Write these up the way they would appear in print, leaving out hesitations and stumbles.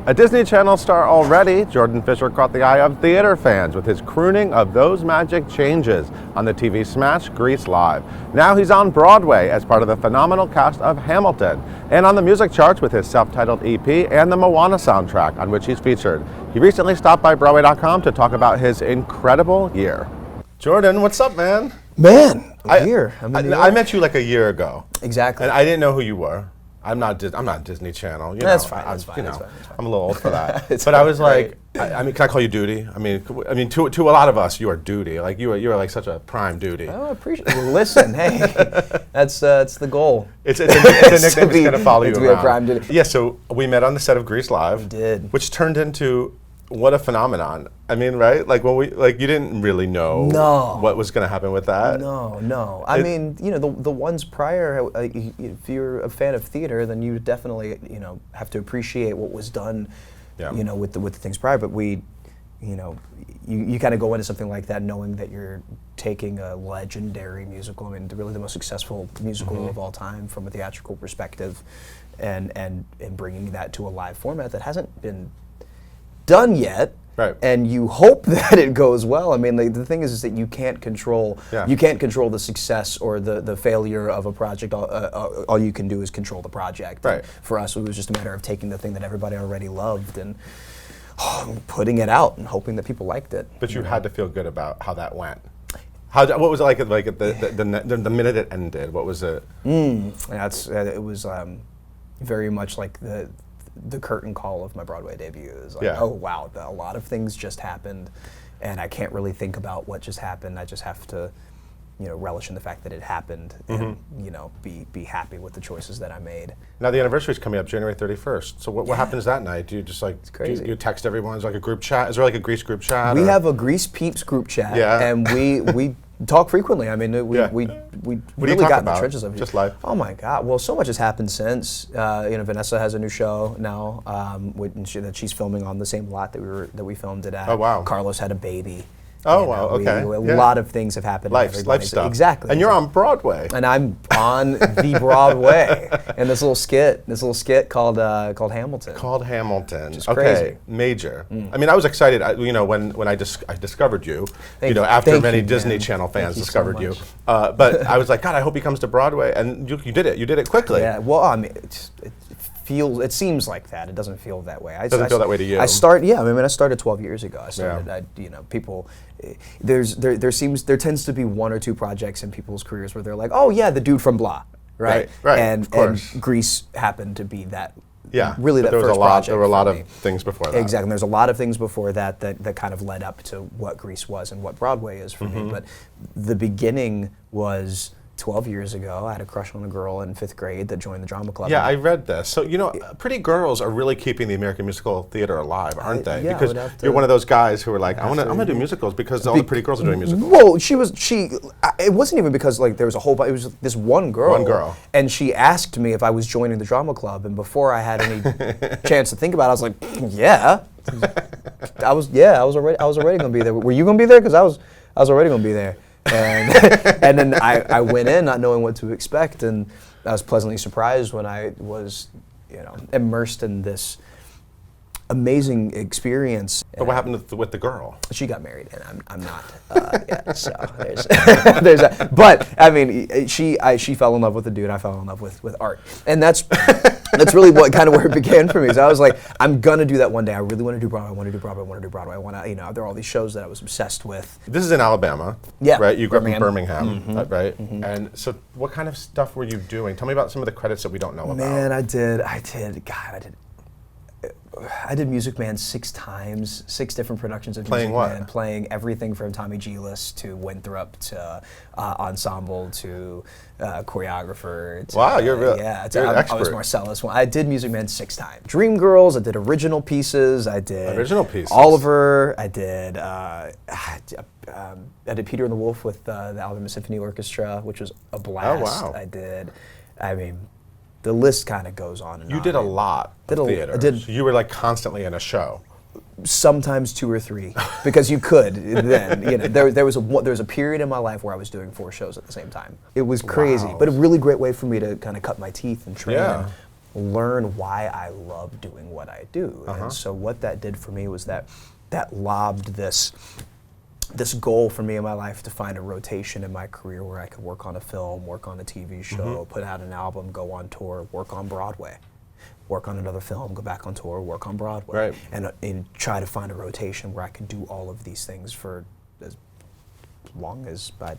A Disney Channel star already, Jordan Fisher caught the eye of theater fans with his crooning of Those Magic Changes on the TV smash Grease Live. Now he's on Broadway as part of the phenomenal cast of Hamilton, and on the music charts with his self-titled EP and the Moana soundtrack on which he's featured. He recently stopped by Broadway.com to talk about his incredible year. Jordan, what's up, man? Man, I'm here. I met you like a year ago. Exactly. And I didn't know who you were. I'm not Disney Channel. You know, That's fine. I'm a little old for that. But I was like, I mean, can I call you Duty? I mean, to a lot of us, you are Duty. Like you are like such a prime Duty. Oh, I appreciate it. Well, listen, hey, that's the goal. It's a nickname that's going to follow you around. To be a prime Duty. Yeah. So we met on the set of Grease Live. We did. Which turned into what a phenomenon. I mean, right? Like when you didn't really know what was going to happen with that. No. I mean, you know, the ones prior, if you're a fan of theater, then you definitely, you know, have to appreciate what was done, you know, with the things prior. But we, you know, you kind of go into something like that knowing that you're taking a legendary musical, I mean, really the most successful musical of all time from a theatrical perspective, and bringing that to a live format that hasn't been done yet, right? And you hope that it goes well. I mean, the thing is that you can't control the success or the failure of a project. All you can do is control the project. Right. And for us, it was just a matter of taking the thing that everybody already loved and putting it out and hoping that people liked it. But you had to feel good about how that went. What was it like at the minute it ended? What was it? It was very much like the curtain call of my Broadway debut. Is like, oh wow, a lot of things just happened, and I can't really think about what just happened. I just have to, you know, relish in the fact that it happened, and you know, be happy with the choices that I made. Now the anniversary is coming up January 31st. So what happens that night? Do you just like you text everyone? Is like a group chat? Is there like a Grease group chat? We have a Grease Peeps group chat, and we talk frequently. I mean, we really got in the trenches of it. Just life. Oh my God! Well, so much has happened since. You know, Vanessa has a new show now that she's filming on the same lot that we filmed it at. Oh wow! Carlos had a baby. Oh wow! Okay. A lot of things have happened. Life stuff. Exactly. And you're on Broadway. And I'm on the Broadway in this little skit called Hamilton. Called Hamilton. Just crazy. Major. I mean, I was excited. You know, when I discovered you. After many Disney Channel fans discovered you. But I was like, God, I hope he comes to Broadway. And you did it. You did it quickly. Yeah. Well, I mean, it seems like that. It doesn't feel that way. It doesn't feel that way to you. I started 12 years ago. I started. You know, people. There tends to be one or two projects in people's careers where they're like, oh yeah, the dude from blah, right? And Grease happened to be that. Yeah. Really, that first project. There were a lot of things before that. Exactly. There's a lot of things before that kind of led up to what Grease was and what Broadway is for me. But the beginning was 12 years ago. I had a crush on a girl in 5th grade that joined the drama club. Yeah, I read this. So, you know, Pretty Girls are really keeping the American musical theater alive, aren't they? Yeah, because you're one of those guys who are like, I'm gonna do musicals because all the pretty girls are doing musicals. Well, it wasn't even because like there was a whole bunch, it was this one girl. And she asked me if I was joining the drama club, and before I had any chance to think about it, I was like, yeah. I was already gonna be there. Were you gonna be there? Because I was already gonna be there. And then I went in not knowing what to expect, and I was pleasantly surprised when I was, you know, immersed in this amazing experience. But what happened with the girl? She got married, and I'm not. So there's that. But I mean, she fell in love with the dude. I fell in love with art, and that's really what kind of where it began for me. So I was like, I'm gonna do that one day. I really want to do Broadway. I want to do Broadway. I want to do Broadway. I want to, you know, there are all these shows that I was obsessed with. This is in Alabama. Yeah. Right. You grew up in Birmingham. Right. And so, what kind of stuff were you doing? Tell me about some of the credits that we don't know about. Man, I did. God, I did Music Man 6 times, 6 different productions of Music Man. Playing everything from Tommy G List to Winthrop to ensemble to choreographer. To, wow, you're an expert. I was Marcellus. I did Music Man 6 times. Dreamgirls, I did original pieces. I did Oliver. I did Peter and the Wolf with the Alabama Symphony Orchestra, which was a blast. Oh, wow. I mean, the list kind of goes on and on. You did a lot of theater. You were like constantly in a show. Sometimes 2 or 3, because you could then. You know, there was a period in my life where I was doing 4 shows at the same time. It was crazy, but a really great way for me to kind of cut my teeth and train. learn why I love doing what I do. And so what that did for me was that lobbed this goal for me in my life to find a rotation in my career where I could work on a film, work on a TV show, put out an album, go on tour, work on Broadway, work on another film, go back on tour, work on Broadway, and try to find a rotation where I could do all of these things for as long as I,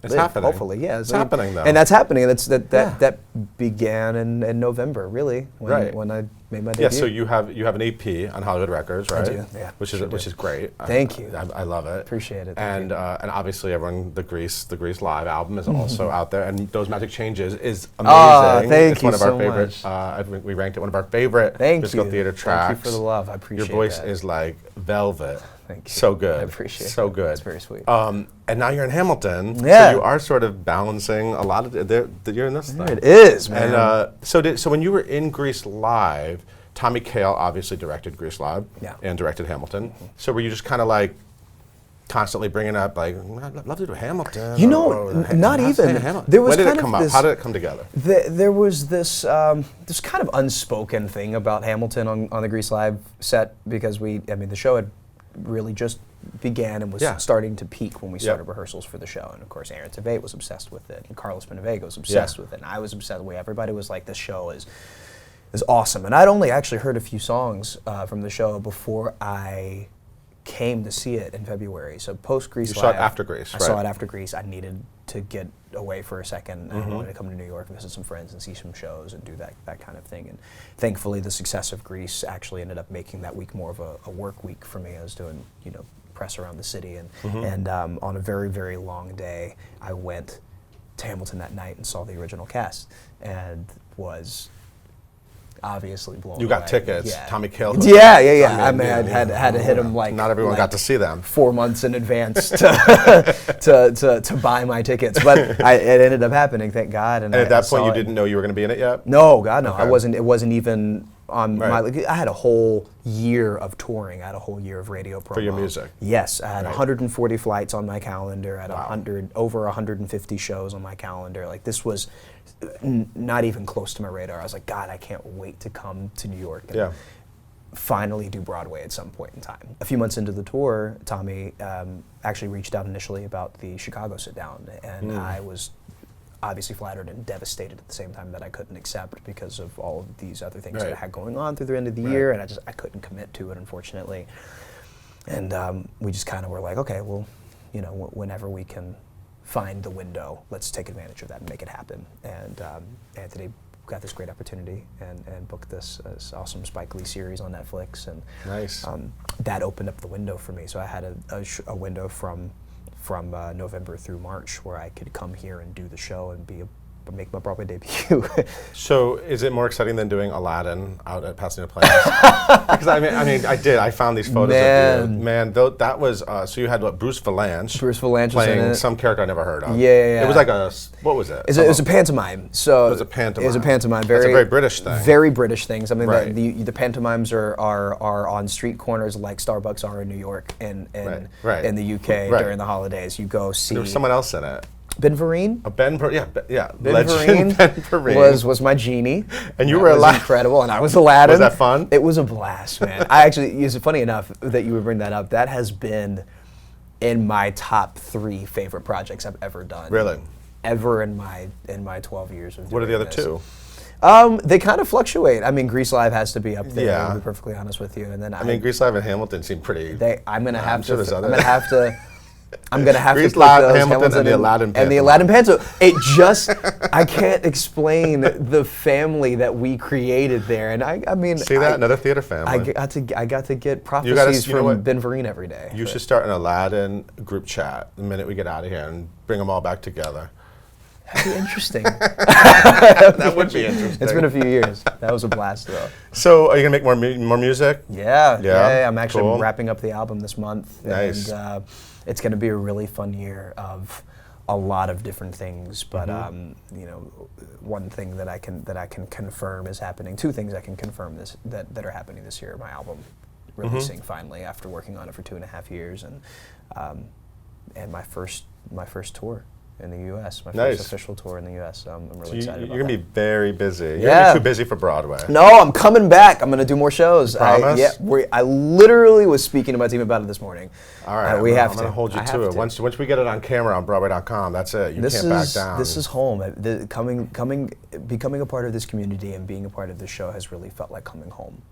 It's live, happening. hopefully, yeah. It's happening, though. And that's happening. That began in November, really, when I made my debut. Yeah, so you have an EP on Hollywood Records, right? I do, yeah. Which is great. Thank you. I love it. Appreciate it. And obviously, everyone, the Grease Live album is also out there, and Those Magic Changes is amazing. Thank you It's one of our so favorite. much. We ranked it one of our favorite musical theater tracks. Thank you for the love. I appreciate Your voice that. is like velvet. Thank you. So good. I appreciate it. So good. It's very sweet. And now you're in Hamilton. Yeah. So you are sort of balancing a lot of you're in this thing. It is, man. And so when you were in Grease Live, Tommy Kail obviously directed Grease Live and directed Hamilton. So were you just kind of like constantly bringing up like, I'd love to do Hamilton? Not even. There was when did it come up? How did it come together? There was this this kind of unspoken thing about Hamilton on the Grease Live set because the show had really just began and was starting to peak when we started rehearsals for the show. And of course, Aaron Tveit was obsessed with it, and Carlos Pinavega was obsessed with it, and I was obsessed with it. Everybody was like, this show is awesome. And I'd only actually heard a few songs from the show before I came to see it in February. So post Grease Live. You saw it after Grease, right? I saw it after Grease. I needed to get away for a second. I wanted to come to New York, visit some friends, and see some shows, and do that kind of thing. And thankfully, the success of Grease actually ended up making that week more of a work week for me. I was doing press around the city, and on a very, very long day, I went to Hamilton that night and saw the original cast, and was obviously blown away. You got tickets. Tommy Kail. Yeah. I had to hit him like. Not everyone got to see them. 4 months in advance to buy my tickets, but it ended up happening. Thank God. And at that point, you didn't know you were going to be in it yet? No, God, no. Okay. I wasn't. It wasn't even on my. I had a whole year of touring. I had a whole year of radio promo for your music. Yes, I had 140 flights on my calendar. I had over 150 shows on my calendar. Like this was not even close to my radar. I was like, God, I can't wait to come to New York and finally do Broadway at some point in time. A few months into the tour, Tommy actually reached out initially about the Chicago sit down, and I was obviously flattered and devastated at the same time that I couldn't accept because of all of these other things that I had going on through the end of the year, and I couldn't commit to it, unfortunately. And we just kind of were like, okay, well, whenever we can find the window, let's take advantage of that and make it happen. And Anthony got this great opportunity and booked this awesome Spike Lee series on Netflix, and that opened up the window for me. So I had a window from November through March where I could come here and do the show and make my Broadway debut. So is it more exciting than doing Aladdin out at Pasadena Playhouse? Because I found these photos of you. Man, that was, so you had what, Bruce Valanche playing some character I never heard of. Yeah. It was like what was it? It was a pantomime. So it was a pantomime. It was a pantomime. That's a very British thing. Very British thing. Something that the pantomimes are on street corners like Starbucks are in New York and in the UK during the holidays. You go see. There was someone else in it. Ben Vereen? Ben Vereen was my genie. And you were Aladdin. That was incredible, and I was Aladdin. Was that fun? It was a blast, man. It's funny enough that you would bring that up. That has been in my top 3 favorite projects I've ever done. Really? Ever in my 12 years of doing What are the other this. 2? They kind of fluctuate. Grease Live has to be up there, Yeah. to be perfectly honest with you. And then Grease Live and Hamilton seem pretty. I'm going to have sure to Grease put Live, those Hamilton, and the Aladdin and the Aladdin Panto. I can't explain the family that we created there. And another theater family. I got to get prophecies from Ben Vereen every day. You should start an Aladdin group chat the minute we get out of here and bring them all back together. That'd be interesting. That would be interesting. It's been a few years. That was a blast, though. So, are you gonna make more music? Yeah. I'm actually wrapping up the album this month. Nice. And it's going to be a really fun year of a lot of different things. But one thing that I can confirm is happening. 2 things I can confirm that are happening this year. My album releasing finally after working on it for 2.5 years, and my first tour. in the U.S. My Nice. first official tour in the U.S. So I'm really So excited about you're going to be very busy. You're Yeah. going to be too busy for Broadway. No, I'm coming back. I'm going to do more shows. Promise? I literally was speaking to my team about it this morning. All right, we have I'm to. going to hold you I to have it. to. Once we get it on camera on Broadway.com, that's it. You can't back down. This is home. Becoming a part of this community and being a part of this show has really felt like coming home.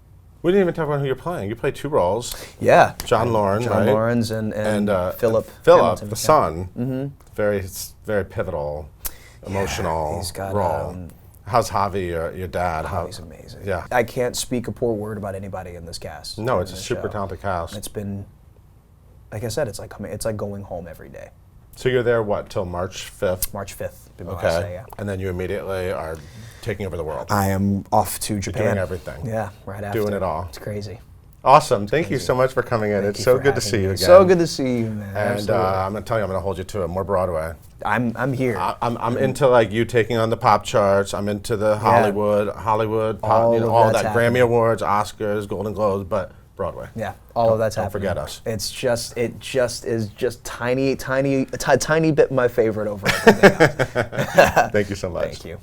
We didn't even talk about who you're playing. You play 2 roles. Yeah. John Lauren, John right? Lawrence and Philip. Philip, Hamilton. the son. Very pivotal, emotional he's got, role. How's Javi, your dad? He's amazing. Yeah. I can't speak a poor word about anybody in this cast. No, in it's a this super show. talented cast. It's been, like I said, it's like going home every day. So you're there, what, till March 5th? March 5th, be my last Okay. day, yeah. And then you immediately are taking over the world. I am off to Japan. doing everything. Yeah, right after. Doing it all. It's crazy. Awesome. Thank you so much for coming in. Thank It's you so for good to having see you me. again. So good to see you, man. And Absolutely. I'm going to tell you, I'm going to hold you to it. More Broadway. I'm here. I'm into like you taking on the pop charts. I'm into the Hollywood pop, All you know, of all that's that happening. Grammy Awards, Oscars, Golden Globes, but Broadway. Yeah, all of that's Don't happening. forget us. It just is just tiny bit my favorite over everything else. Thank you so much. Thank you.